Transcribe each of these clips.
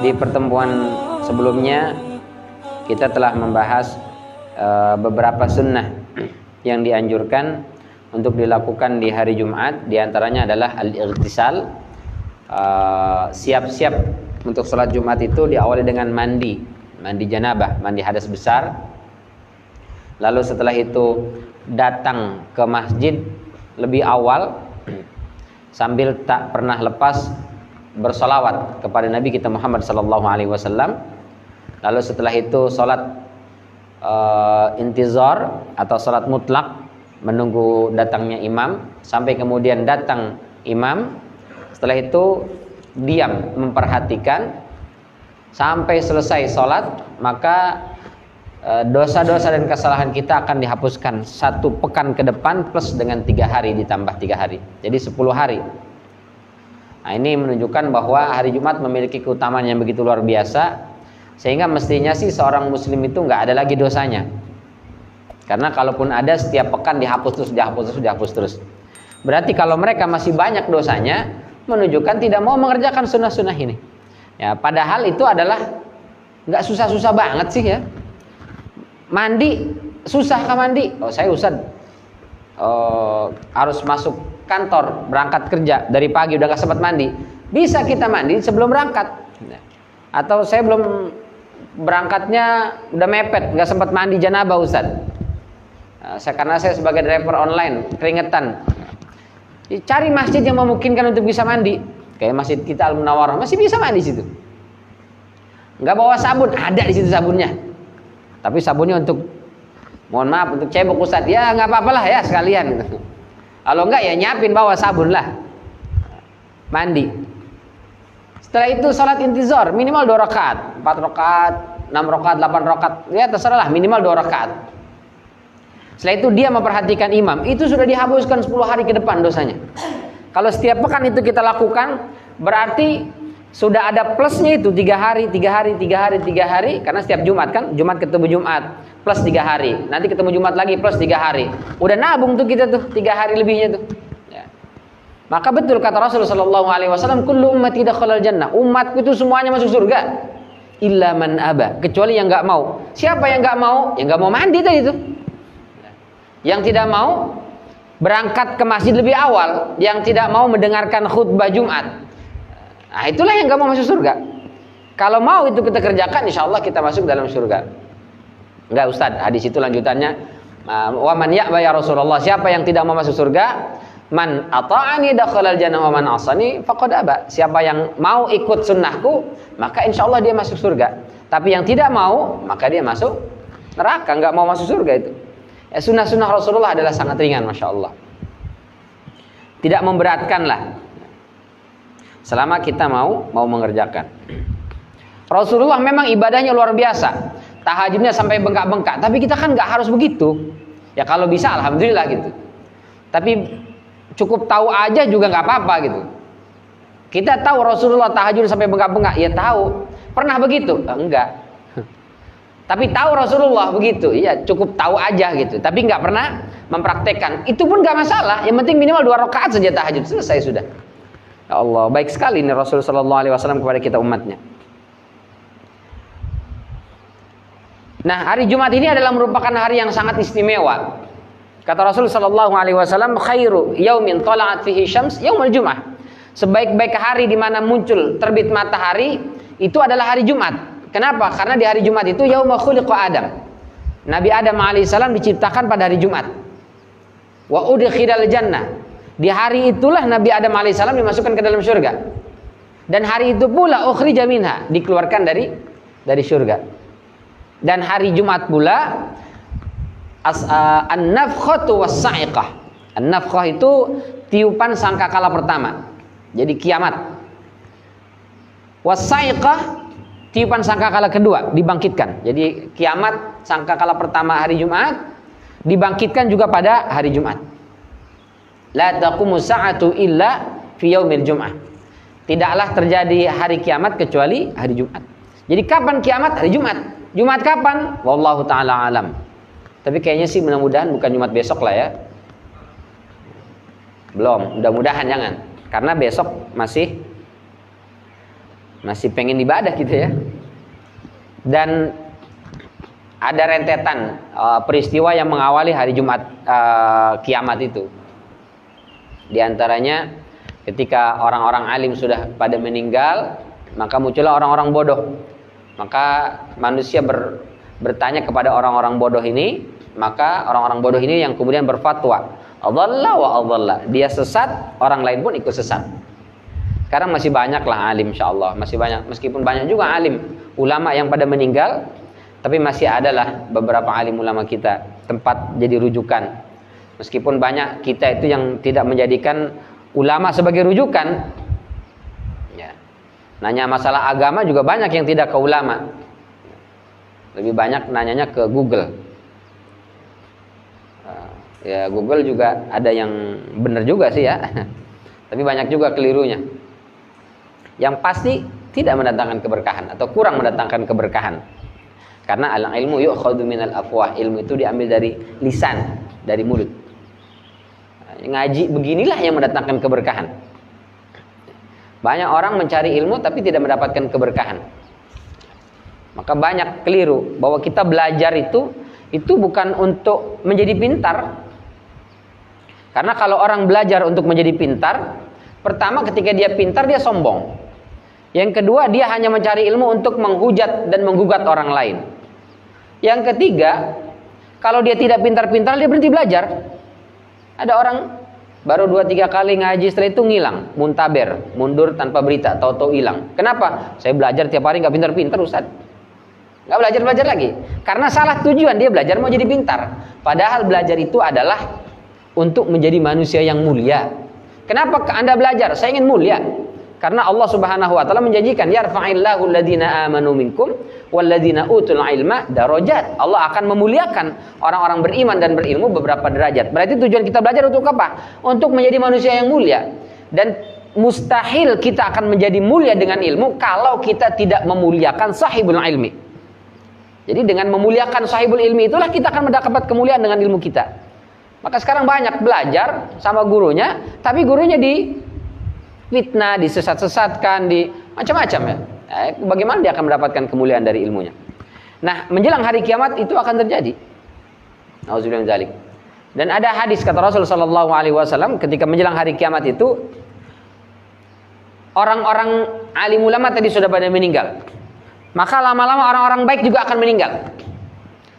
Di pertemuan sebelumnya kita telah membahas beberapa sunnah yang dianjurkan untuk dilakukan di hari Jumat. Di antaranya adalah al-ightisal, siap-siap untuk sholat Jumat itu diawali dengan mandi janabah, mandi hadas besar. Lalu setelah itu datang ke masjid lebih awal sambil tak pernah lepas bersolawat kepada Nabi kita Muhammad SAW. Lalu setelah itu sholat intizar atau sholat mutlak, menunggu datangnya imam sampai kemudian datang imam. Setelah itu diam memperhatikan sampai selesai sholat, maka dosa-dosa dan kesalahan kita akan dihapuskan 1 pekan ke depan plus dengan 3 hari ditambah 3 hari, jadi 10 hari. Nah, ini menunjukkan bahwa hari Jumat memiliki keutamaan yang begitu luar biasa, sehingga mestinya sih seorang muslim itu nggak ada lagi dosanya. Karena kalaupun ada, setiap pekan dihapus terus. Berarti kalau mereka masih banyak dosanya, menunjukkan tidak mau mengerjakan sunnah-sunnah ini. Ya, padahal itu adalah nggak susah-susah banget sih ya. Mandi susah kah mandi? Oh, saya Ustaz harus masuk kantor, berangkat kerja dari pagi udah gak sempat mandi. Bisa kita mandi sebelum berangkat. Atau saya belum berangkatnya udah mepet, gak sempat mandi janabah Ustaz. Karena saya sebagai driver online keringetan. Cari masjid yang memungkinkan untuk bisa mandi. Kayak masjid kita Al-Munawwarah masih bisa mandi situ. Nggak bawa sabun, ada di situ sabunnya. Tapi sabunnya untuk, mohon maaf, untuk cebok Ustaz. Ya nggak apa-apalah ya sekalian. Kalau enggak ya nyiapin bawa sabun lah. Mandi. Setelah itu sholat intizar minimal 2 rakaat, 4 rakaat, 6 rakaat, 8 rakaat, ya terserah lah, minimal 2 rakaat. Setelah itu dia memperhatikan imam, itu sudah dihapuskan 10 hari ke depan dosanya. Kalau setiap pekan itu kita lakukan, berarti sudah ada plusnya itu 3 hari, karena setiap Jumat kan, Jumat ketemu Jumat plus 3 hari, nanti ketemu Jumat lagi plus 3 hari. Udah nabung tuh kita tuh 3 hari lebihnya tuh. Ya. Maka betul kata Rasulullah SAW, kullu ummati dakhalal jannah. Umatku itu semuanya masuk surga. Illa man aba, kecuali yang nggak mau. Siapa yang nggak mau? Yang nggak mau mandi tadi itu. Yang tidak mau berangkat ke masjid lebih awal, yang tidak mau mendengarkan khutbah Jumat. Nah, itulah yang nggak mau masuk surga. Kalau mau itu kita kerjakan, insya Allah kita masuk dalam surga. Enggak Ustaz, hadis itu lanjutannya, wa man ya'ba ya Rasulullah, siapa yang tidak mau masuk surga? Man ata'ani dakhalal jannah wa man asani faqad aba. Siapa yang mau ikut sunnahku, maka insya Allah dia masuk surga. Tapi yang tidak mau, maka dia masuk neraka, nggak mau masuk surga itu. Ya, sunnah-sunnah Rasulullah adalah sangat ringan, masya Allah. Tidak memberatkan lah, selama kita mau mengerjakan. Rasulullah memang ibadahnya luar biasa, tahajudnya sampai bengkak-bengkak. Tapi kita kan nggak harus begitu. Ya kalau bisa alhamdulillah gitu. Tapi cukup tahu aja juga nggak apa-apa gitu. Kita tahu Rasulullah tahajud sampai bengkak-bengkak, ya tahu. Pernah begitu? Enggak. Tapi tahu Rasulullah begitu, iya cukup tahu aja gitu. Tapi nggak pernah mempraktekkan. Itu pun nggak masalah. Yang penting minimal 2 rakaat saja tahajud, selesai sudah. Ya Allah, baik sekali ini Rasulullah SAW kepada kita umatnya. Nah, hari Jumat ini adalah merupakan hari yang sangat istimewa. Kata Rasulullah SAW, khairu yaumin tala'at fihi syams yaumul Jum'ah. Sebaik-baik hari di mana muncul terbit matahari itu adalah hari Jumat. Kenapa? Karena di hari Jumat itu yauma khuliqa Adam. Nabi Adam alaihissalam diciptakan pada hari Jumat. Wa udkhilal jannah. Di hari itulah Nabi Adam alaihissalam dimasukkan ke dalam surga. Dan hari itu pula ukhrija minha, dikeluarkan dari surga. Dan hari Jumat pula an-nafkhatu was-sa'iqah. An-nafkhah itu tiupan sangkakala pertama. Jadi kiamat. Was-sa'iqah tiupan sangkakala kedua, dibangkitkan. Jadi kiamat sangkakala pertama hari Jumat, dibangkitkan juga pada hari Jumat. La taqumu sa'atu illa fi yaumil Jum'ah. Tidaklah terjadi hari kiamat kecuali hari Jumat. Jadi kapan kiamat? Hari Jumat. Jumat kapan? Wallahu ta'ala alam. Tapi kayaknya sih mudah-mudahan bukan Jumat besok lah ya. Belum, mudah-mudahan jangan. Karena besok masih pengen ibadah gitu ya. Dan ada rentetan peristiwa yang mengawali hari Jumat kiamat itu. Di antaranya ketika orang-orang alim sudah pada meninggal, maka muncullah orang-orang bodoh. Maka manusia bertanya kepada orang-orang bodoh ini, maka orang-orang bodoh ini yang kemudian berfatwa, adalla wa adalla. Dia sesat, orang lain pun ikut sesat. Sekarang masih banyak lah alim, insyaallah masih banyak, meskipun banyak juga alim ulama yang pada meninggal, tapi masih adalah beberapa alim ulama kita tempat jadi rujukan. Meskipun banyak kita itu yang tidak menjadikan ulama sebagai rujukan, ya. Nanya masalah agama juga banyak yang tidak ke ulama, lebih banyak nanyanya ke Google. Ya Google juga ada yang benar juga sih ya, tapi banyak juga kelirunya. Yang pasti tidak mendatangkan keberkahan atau kurang mendatangkan keberkahan. Karena al-ilmu yu'khadhu minal afwah, ilmu itu diambil dari lisan, dari mulut. Ngaji beginilah yang mendatangkan keberkahan. Banyak orang mencari ilmu tapi tidak mendapatkan keberkahan. Maka banyak keliru bahwa kita belajar itu bukan untuk menjadi pintar. Karena kalau orang belajar untuk menjadi pintar, pertama ketika dia pintar dia sombong. Yang kedua dia hanya mencari ilmu untuk menghujat dan menggugat orang lain. Yang ketiga, kalau dia tidak pintar-pintar dia berhenti belajar. Ada orang baru 2-3 kali ngaji, setelah itu ngilang, muntaber, mundur tanpa berita, tahu-tahu hilang. Kenapa? Saya belajar tiap hari nggak pintar-pintar Ustaz. Nggak belajar lagi. Karena salah tujuan, dia belajar mau jadi pintar. Padahal belajar itu adalah untuk menjadi manusia yang mulia. Kenapa Anda belajar? Saya ingin mulia. Karena Allah Subhanahu wa taala menjanjikan yarfa'illahu alladziina aamanu minkum walladziina utul ilma darajat. Allah akan memuliakan orang-orang beriman dan berilmu beberapa derajat. Berarti tujuan kita belajar untuk apa? Untuk menjadi manusia yang mulia. Dan mustahil kita akan menjadi mulia dengan ilmu kalau kita tidak memuliakan sahibul ilmi. Jadi dengan memuliakan sahibul ilmi itulah kita akan mendapat kemuliaan dengan ilmu kita. Maka sekarang banyak belajar sama gurunya, tapi gurunya di fitnah, disesat-sesatkan, di macam-macam ya. Bagaimana dia akan mendapatkan kemuliaan dari ilmunya? Nah, menjelang hari kiamat itu akan terjadi. Nauzubillah min dzalik. Dan ada hadis kata Rasul sallallahu alaihi wasallam ketika menjelang hari kiamat itu orang-orang alim ulama tadi sudah pada meninggal. Maka lama-lama orang-orang baik juga akan meninggal.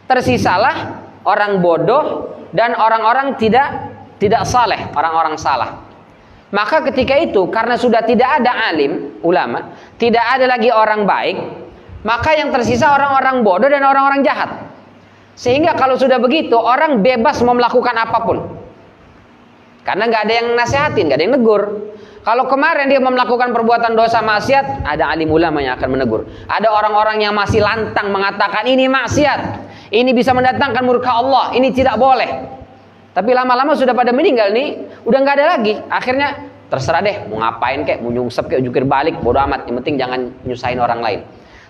Tersisalah orang bodoh dan orang-orang tidak saleh, orang-orang salah. Maka ketika itu karena sudah tidak ada alim ulama, tidak ada lagi orang baik, maka yang tersisa orang-orang bodoh dan orang-orang jahat. Sehingga kalau sudah begitu orang bebas mau melakukan apapun. Karena nggak ada yang nasihatin, nggak ada yang negur. Kalau kemarin dia melakukan perbuatan dosa maksiat, ada alim ulama yang akan menegur. Ada orang-orang yang masih lantang mengatakan ini maksiat, ini bisa mendatangkan murka Allah, ini tidak boleh. Tapi lama-lama sudah pada meninggal nih, udah nggak ada lagi. Akhirnya terserah deh, mau ngapain kek, mau nyungsep kek, jukir balik, bodo amat. Yang penting jangan nyusahin orang lain.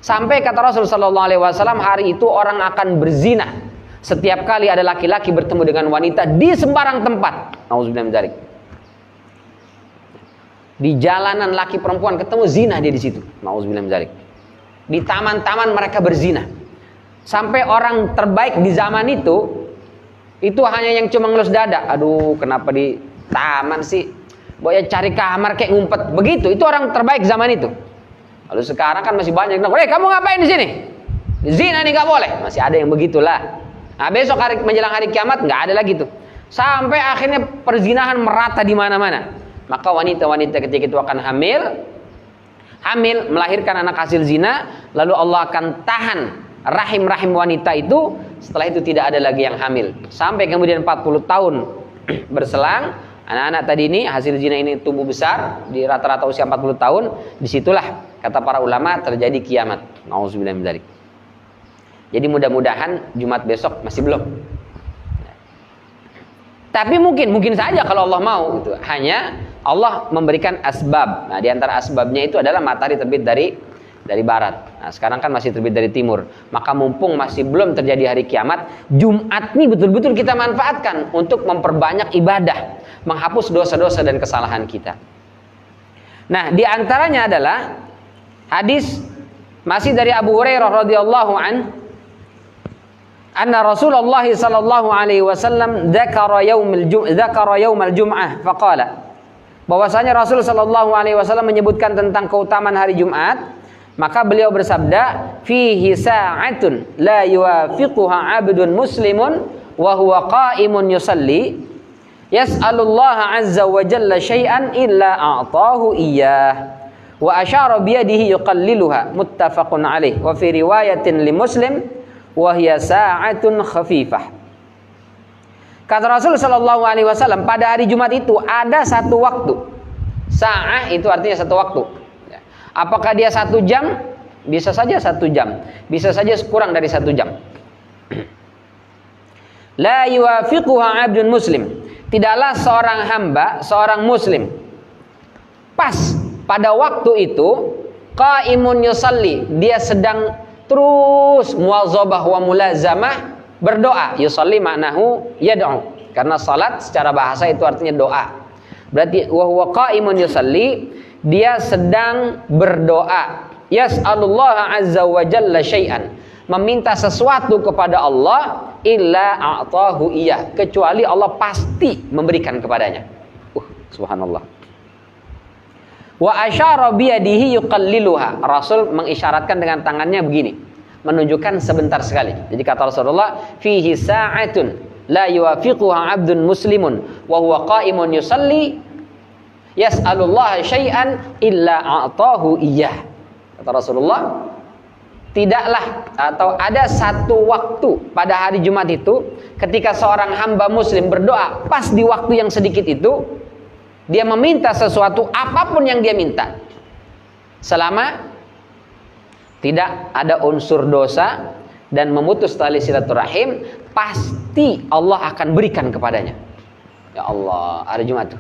Sampai kata Rasul sallallahu alaihi wasallam, hari itu orang akan berzina. Setiap kali ada laki-laki bertemu dengan wanita di sembarang tempat. Nauzubillah min dzalik. Di jalanan laki perempuan ketemu, zina dia di situ. Nauzubillah min dzalik. Di taman-taman mereka berzina. Sampai orang terbaik di zaman itu hanya yang cuma ngelus dada. Aduh, kenapa di taman sih? Boya cari kamar kayak ngumpet. Begitu, itu orang terbaik zaman itu. Lalu sekarang kan masih banyak yang, kamu ngapain di sini? Zina nih nggak boleh. Masih ada yang begitulah. Nah, besok menjelang hari kiamat nggak ada lagi tuh. Sampai akhirnya perzinahan merata di mana-mana. Maka wanita-wanita ketika itu akan hamil, melahirkan anak hasil zina, lalu Allah akan tahan rahim-rahim wanita itu. Setelah itu tidak ada lagi yang hamil. Sampai kemudian 40 tahun berselang, anak-anak tadi ini hasil zina ini tumbuh besar di rata-rata usia 40 tahun. Disitulah kata para ulama terjadi kiamat. Nauzubillah min dzalik. Jadi mudah-mudahan Jumat besok masih belum. Tapi mungkin saja kalau Allah mau gitu. Hanya Allah memberikan asbab. Nah, di antara asbabnya itu adalah matahari terbit dari barat. Nah, sekarang kan masih terbit dari timur. Maka mumpung masih belum terjadi hari kiamat, Jumat ini betul-betul kita manfaatkan untuk memperbanyak ibadah, menghapus dosa-dosa dan kesalahan kita. Nah, di antaranya adalah Hadis masih dari Abu Hurairah radhiyallahu anna Rasulullah sallallahu alaihi wasallam dzakara yaumal jum'ah faqala, bahwasanya Rasul sallallahu alaihi wasallam menyebutkan tentang keutamaan hari Jumat, maka beliau bersabda, fihi sa'atun la yuwafiquha 'abdun muslimun wa huwa qa'imun yusalli yas'alullaha 'azza wa jalla syai'an illa a'tahu iyyah wa asyara biyadihi yuqalliluha, muttafaqun alaih. Wa fi riwayatin li Muslim wa hiya sa'atun khafifah. Kata Rasul sallallahu alaihi wasallam, pada hari Jumat itu ada satu waktu. Sa'ah itu artinya satu waktu. Apakah dia 1 jam? Bisa saja 1 jam. Bisa saja kurang dari 1 jam. La yuwafiquha 'abdun muslim. Tidaklah seorang hamba, seorang muslim, pas pada waktu itu qaimun yusalli, dia sedang terus muwazabah wa mulazamah berdoa. Yusalli maknahu yad'u, karena salat secara bahasa itu artinya doa. Berarti wa huwa qaimun yusalli, dia sedang berdoa. Yas'alullaha 'azza wa jalla syai'an, meminta sesuatu kepada Allah, illa a'tahu iyah, kecuali Allah pasti memberikan kepadanya. Subhanallah. Wa asyara biyadihi yuqalliluha, Rasul mengisyaratkan dengan tangannya begini, menunjukkan sebentar sekali. Jadi kata Rasulullah, fihi sa'atun la yuwafiquha 'abdun muslimun wa huwa qa'imun yusalli yas'alullaha syai'an illa a'tahu iyyah. Kata Rasulullah, tidaklah atau ada satu waktu pada hari Jumat itu ketika seorang hamba muslim berdoa, pas di waktu yang sedikit itu dia meminta sesuatu, apapun yang dia minta, selama tidak ada unsur dosa dan memutus tali silaturahim, pasti Allah akan berikan kepadanya. Ya Allah, hari Jumat itu.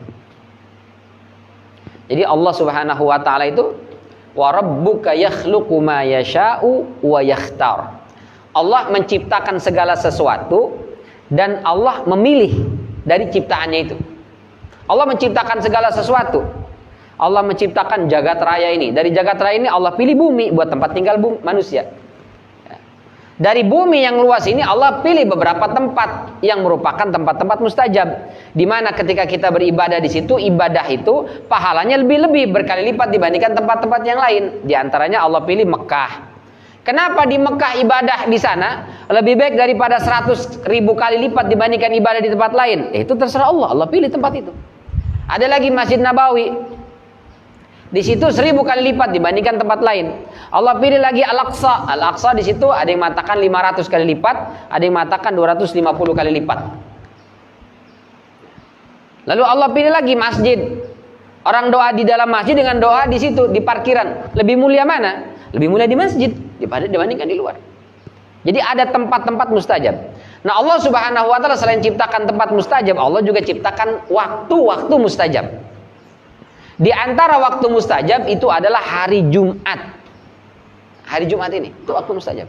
Jadi Allah Subhanahu wa taala itu, wa rabbuka yakhluqu ma yasha'u wa yakhtar. Allah menciptakan segala sesuatu dan Allah memilih dari ciptaannya itu. Allah menciptakan segala sesuatu. Allah menciptakan jagat raya ini. Dari jagat raya ini Allah pilih bumi buat tempat tinggal manusia. Dari bumi yang luas ini Allah pilih beberapa tempat yang merupakan tempat-tempat mustajab, di mana ketika kita beribadah di situ, ibadah itu pahalanya lebih-lebih berkali lipat dibandingkan tempat-tempat yang lain. Di antaranya Allah pilih Mekah. Kenapa di Mekah ibadah di sana lebih baik daripada 100.000 kali lipat dibandingkan ibadah di tempat lain? Itu terserah Allah. Allah pilih tempat itu. Ada lagi Masjid Nabawi. Di situ 1000 kali lipat dibandingkan tempat lain. Allah pilih lagi Al-Aqsa. Al-Aqsa di situ ada yang mengatakan 500 kali lipat, ada yang mengatakan 250 kali lipat. Lalu Allah pilih lagi masjid. Orang doa di dalam masjid dengan doa di situ di parkiran, lebih mulia mana? Lebih mulia di masjid dibandingkan di luar. Jadi ada tempat-tempat mustajab. Nah, Allah Subhanahu wa taala selain ciptakan tempat mustajab, Allah juga ciptakan waktu-waktu mustajab. Di antara waktu mustajab itu adalah hari Jumat. Hari Jumat ini itu waktu mustajab.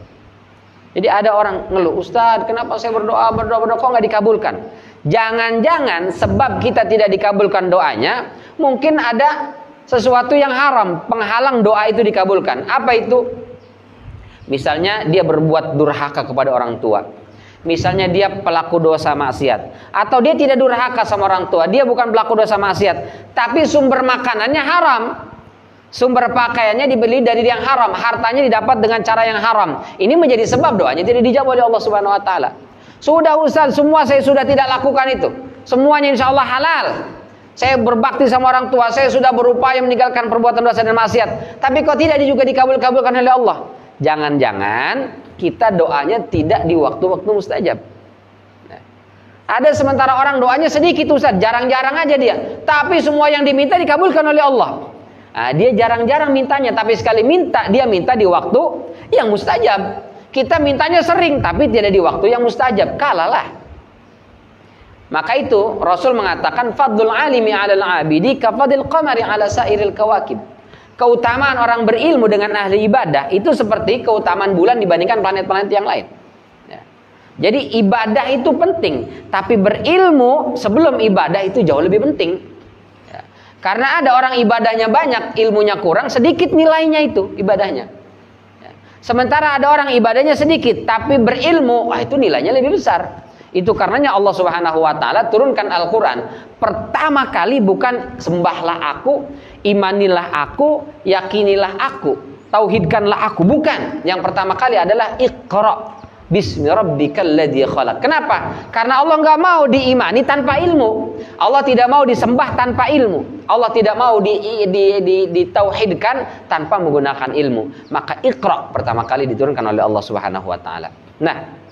Jadi ada orang ngeluh, Ustaz, kenapa saya berdoa kok nggak dikabulkan? Jangan-jangan sebab kita tidak dikabulkan doanya, mungkin ada sesuatu yang haram, penghalang doa itu dikabulkan. Apa itu? Misalnya dia berbuat durhaka kepada orang tua. Misalnya dia pelaku dosa maksiat. Atau dia tidak durhaka sama orang tua, dia bukan pelaku dosa maksiat, tapi sumber makanannya haram. Sumber pakaiannya dibeli dari yang haram, hartanya didapat dengan cara yang haram. Ini menjadi sebab doanya tidak dijawab oleh Allah Subhanahu wa taala. Sudah Ustaz, semua saya sudah tidak lakukan itu. Semuanya insya Allah halal. Saya berbakti sama orang tua, saya sudah berupaya meninggalkan perbuatan dosa dan maksiat, tapi kok tidak juga dikabulkan oleh Allah? Jangan-jangan kita doanya tidak di waktu-waktu mustajab. Nah, ada sementara orang doanya sedikit Ustaz, jarang-jarang aja dia, tapi semua yang diminta dikabulkan oleh Allah. Nah, dia jarang-jarang mintanya, tapi sekali minta, dia minta di waktu yang mustajab. Kita mintanya sering, tapi tidak di waktu yang mustajab, kalalah. Maka itu Rasul mengatakan fadlul alimi 'alal 'abidi ka fadlil qamari 'ala sairil kawakib. Keutamaan orang berilmu dengan ahli ibadah itu seperti keutamaan bulan dibandingkan planet-planet yang lain. Ya. Jadi ibadah itu penting, tapi berilmu sebelum ibadah itu jauh lebih penting. Ya. Karena ada orang ibadahnya banyak, ilmunya kurang, sedikit nilainya itu ibadahnya. Sementara ada orang ibadahnya sedikit tapi berilmu, wah itu nilainya lebih besar. Itu karenanya Allah Subhanahu wa taala turunkan Al-Qur'an. Pertama kali bukan sembahlah aku, imanilah aku, yakinilah aku, tauhidkanlah aku, bukan. Yang pertama kali adalah Iqra bismi rabbikal ladzi khalaq. Kenapa? Karena Allah nggak mau diimani tanpa ilmu. Allah tidak mau disembah tanpa ilmu. Allah tidak mau ditauhidkan tanpa menggunakan ilmu. Maka Iqra pertama kali diturunkan oleh Allah Subhanahu wa taala. Nah,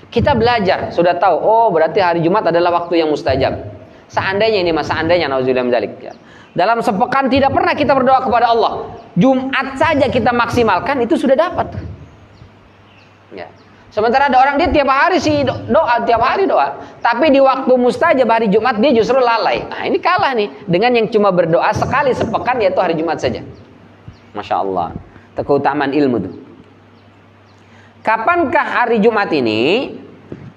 kita belajar, sudah tahu, oh berarti hari Jumat adalah waktu yang mustajab. Seandainya ini mas, seandainya nauzubillah min dzalik. Dalam sepekan tidak pernah kita berdoa kepada Allah. Jumat saja kita maksimalkan itu sudah dapat. Ya. Sementara ada orang dia tiap hari sih doa, tiap hari doa. Tapi di waktu mustajab hari Jumat dia justru lalai. Nah ini kalah nih dengan yang cuma berdoa sekali sepekan yaitu hari Jumat saja. Masya Allah. Itu keutamaan ilmu tuh. Kapankah hari Jumat ini?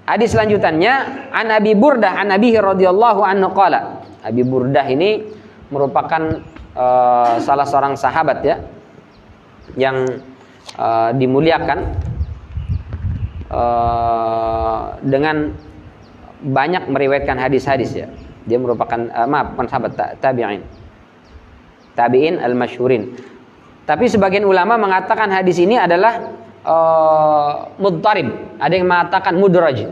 Hadis selanjutannya an Abi Burdah an Nabi radhiyallahu anhu qala. Abi Burdah ini merupakan salah seorang sahabat ya yang dimuliakan dengan banyak meriwayatkan hadis-hadis ya. Dia merupakan bukan sahabat tabi'in al-masyhurin. Tapi sebagian ulama mengatakan hadis ini adalah mudtarib, ada yang mengatakan mudraj,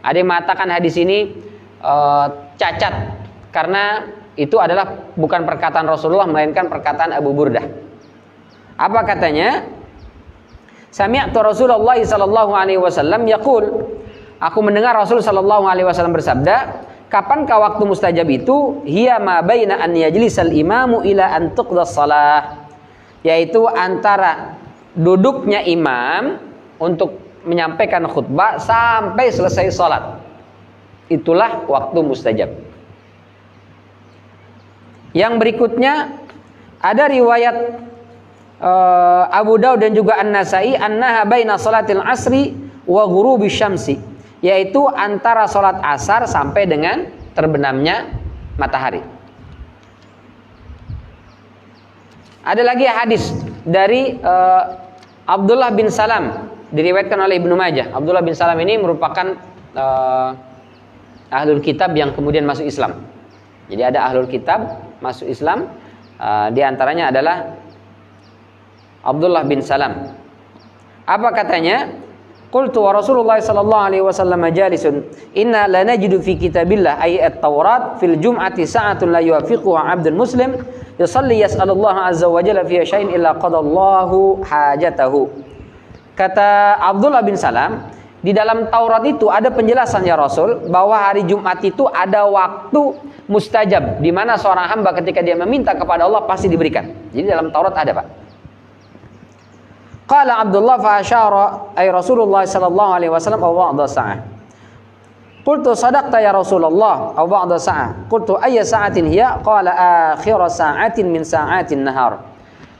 ada yang mengatakan hadis ini cacat karena itu adalah bukan perkataan Rasulullah melainkan perkataan Abu Burdah. Apa katanya? Sami'tu Rasulullah sallallahu alaihi wasallam yaqul, aku mendengar Rasul sallallahu alaihi wasallam bersabda, kapankah waktu mustajab itu? Hiya ma baina an yajlisal imamu ila an tuqdas shalah, yaitu antara duduknya imam untuk menyampaikan khutbah sampai selesai sholat. Itulah waktu mustajab. Yang berikutnya ada riwayat Abu Daud dan juga An-Nasai, annaha baina salatil asri wa ghurubi syamsi, yaitu antara sholat asar sampai dengan terbenamnya matahari. Ada lagi hadis dari Abdullah bin Salam, diriwayatkan oleh Ibnu Majah. Abdullah bin Salam ini merupakan ahlul kitab yang kemudian masuk Islam. Jadi ada ahlul kitab masuk Islam, di antaranya adalah Abdullah bin Salam. Apa katanya? Qultu wa Rasulullah sallallahu alaihi wasallam jalisun, inna la najidu fi kitabillah ay at-Taurat fil jum'ati sa'atun la yuwafiquha 'abdun muslim yusalli yas'alullaha azza wa jalla fi syai'in illa qadallahu hajatahu. Kata Abdullah bin Salam, di dalam Taurat itu ada penjelasan ya Rasul bahwa hari Jumat itu ada waktu mustajab di mana seorang hamba ketika dia meminta kepada Allah pasti diberikan. Jadi dalam Taurat ada, Pak. Qala Abdullah fa asyara ay Rasulullah sallallahu alaihi wasallam aw ba'da sa'ah. Qultu sadaqta ya Rasulullah aw ba'da sa'ah. Qultu ayya sa'atin hiya? Qala akhir sa'atin min sa'atin nahar.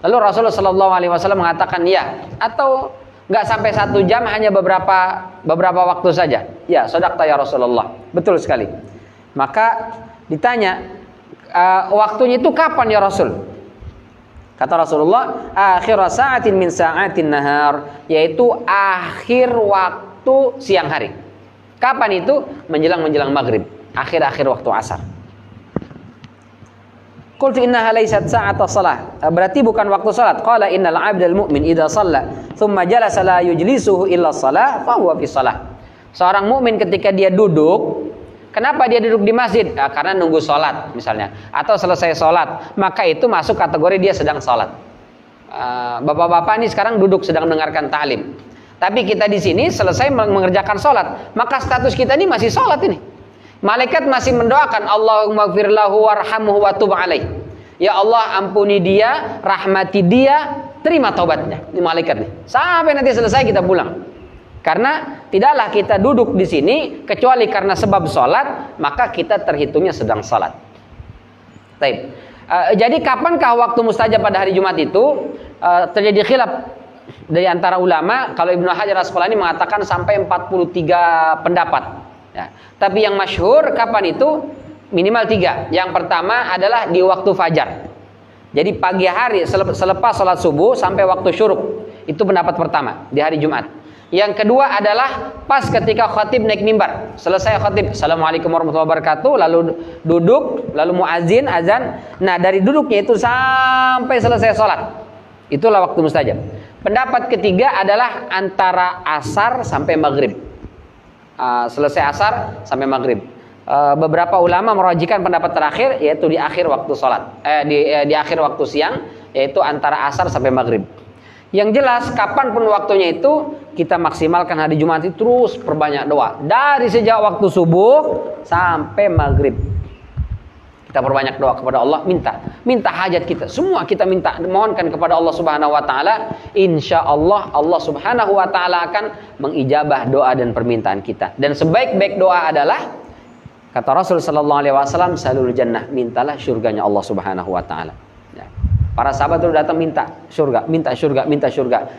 Lalu Rasulullah sallallahu alaihi wasallam mengatakan ya, atau enggak sampai 1 jam, hanya beberapa waktu saja. Ya, sadaqta ya Rasulullah. Betul sekali. Maka ditanya, waktunya itu kapan ya Rasul? Kata Rasulullah, akhir sa'atin min sa'atin nahar, yaitu akhir waktu siang hari. Kapan itu? Menjelang maghrib, akhir waktu asar. Qultu innaha laysat sa'ata shalah, berarti bukan waktu salat. Qala innal 'abdal mu'min idza shalla thumma jalasa la yujlisuhu illa shalah fa huwa fi shalah. Seorang mukmin ketika dia duduk, kenapa dia duduk di masjid? Karena nunggu sholat misalnya, atau selesai sholat, maka itu masuk kategori dia sedang sholat. Bapak-bapak ini sekarang duduk sedang mendengarkan ta'lim, tapi kita di sini selesai mengerjakan sholat, maka status kita ini masih sholat ini. Malaikat masih mendoakan, Allahumma gfir lahu warhamhu wa tub alaih. Ya Allah, ampuni dia, rahmati dia, terima taubatnya. Ini malaikat nih. Sampai nanti selesai kita pulang. Karena tidaklah kita duduk di sini kecuali karena sebab sholat, maka kita terhitungnya sedang sholat. Taib. Jadi kapankah waktu mustajab pada hari Jumat itu? Terjadi khilaf dari antara ulama. Kalau Ibnu Hajar Asqalani mengatakan sampai 43 pendapat. Ya. Tapi yang masyhur kapan itu? Minimal 3. Yang pertama adalah di waktu fajar. Jadi pagi hari selepas sholat subuh sampai waktu syuruk. Itu pendapat pertama di hari Jumat. Yang kedua adalah pas ketika khatib naik mimbar. Selesai khatib, Assalamualaikum warahmatullahi wabarakatuh, lalu duduk, lalu muazin azan. Nah, dari duduknya itu sampai selesai sholat. Itulah waktu mustajab. Pendapat ketiga adalah antara asar sampai maghrib. Selesai asar sampai maghrib. Beberapa ulama merajikan pendapat terakhir, yaitu di akhir waktu sholat, di akhir waktu siang, yaitu antara asar sampai maghrib. Yang jelas kapanpun waktunya itu kita maksimalkan hari Jumat itu terus perbanyak doa dari sejak waktu subuh sampai maghrib. Kita perbanyak doa kepada Allah, minta hajat kita, semua kita minta, mohonkan kepada Allah Subhanahu Wa Taala. Insya Allah Allah Subhanahu Wa Taala akan mengijabah doa dan permintaan kita. Dan sebaik-baik doa adalah kata Rasul Sallallahu Alaihi Wasallam, salul jannah, mintalah surganya Allah Subhanahu Wa Taala. Ya. Para sahabat itu datang minta surga,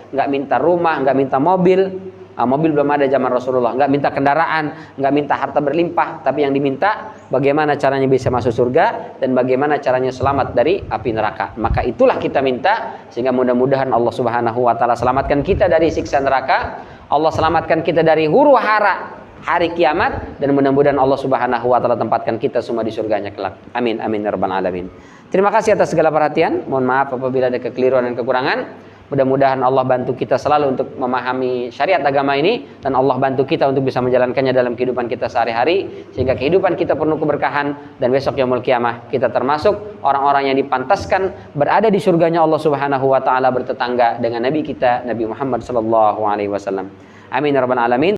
nggak minta rumah, nggak minta mobil. Mobil belum ada zaman Rasulullah. Nggak minta kendaraan, nggak minta harta berlimpah, tapi yang diminta bagaimana caranya bisa masuk surga dan bagaimana caranya selamat dari api neraka. Maka itulah kita minta, sehingga mudah-mudahan Allah Subhanahu Wa Taala selamatkan kita dari siksa neraka, Allah selamatkan kita dari huru hara hari kiamat, dan mudah-mudahan Allah Subhanahu Wa Taala tempatkan kita semua di surganya kelak. Amin amin ya rabbal alamin. Terima kasih atas segala perhatian. Mohon maaf apabila ada kekeliruan dan kekurangan. Mudah-mudahan Allah bantu kita selalu untuk memahami syariat agama ini, dan Allah bantu kita untuk bisa menjalankannya dalam kehidupan kita sehari-hari, sehingga kehidupan kita penuh keberkahan, dan besok yaumul qiyamah kita termasuk orang-orang yang dipantaskan berada di surganya Allah Subhanahu Wa Taala, bertetangga dengan Nabi kita Nabi Muhammad sallallahu alaihi wasallam. Amin ya rabbal alamin.